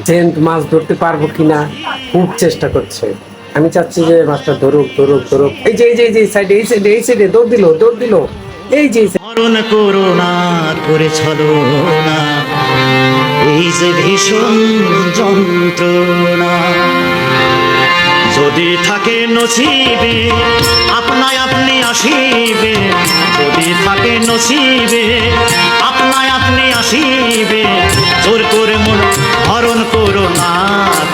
Gent মাছ ধরতে পারবো কিনা খুব চেষ্টা করছে। আমি চাচ্ছি যে মাছটা ধরুক ধরুক ধরুক। এই যে এই যে এই যে সাইডে এই সাইডে এই সাইডে দৌড় দিল দৌড় দিল। এই যে মরণ করোনা করে চলো না, এই যে ভীষণ যন্ত্রণা। যদি থাকে নসিবে আপনায় আপনি আসিবে, যদি থাকে নসিবে আপনায় আপনি আসিবে। জোর করে মন হরণ করো না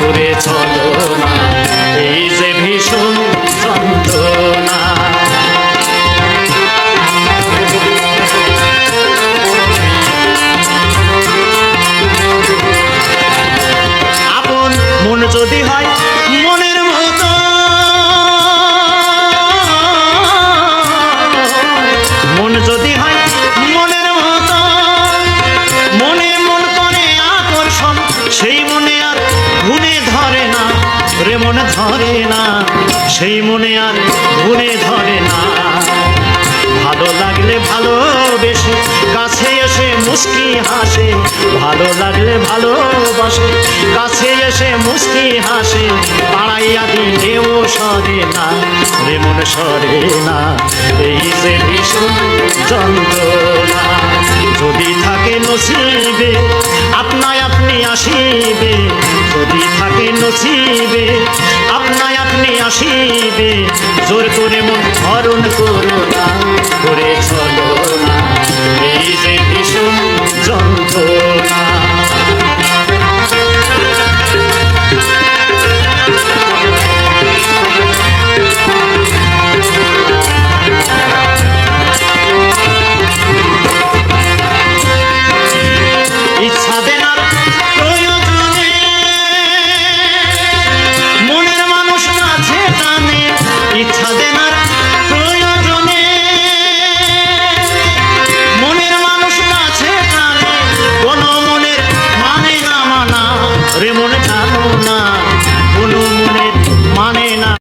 করে চলো না, এই যে ভীষণ যন্ত্রণা। আপন মন যদি হয় মনের মতো, মন যদি হয় মনের মতো, মনে মন করে আকর্ষণ, সেই মনে আর গুণে ধরে না রে, মনে ধরে না সেই মনে আর গুণে ধরে না। ভালো লাগলে ভালোবেসে কাছে এসে মুস্কি হাসে, ভালো লাগলে ভালোবাসে কাছে এসে মুস্কি হাসে। পাড়াইয়া দিলেও সরে না রে, মন সরে না, এই যে ভীষণ যন্ত্রণা। যদি থাকে নসিবে আপনায় আপনি আসিবে, যদি থাকে নসিবে আপনায় আপনি আসিবে। জোর করে মন হরণ করো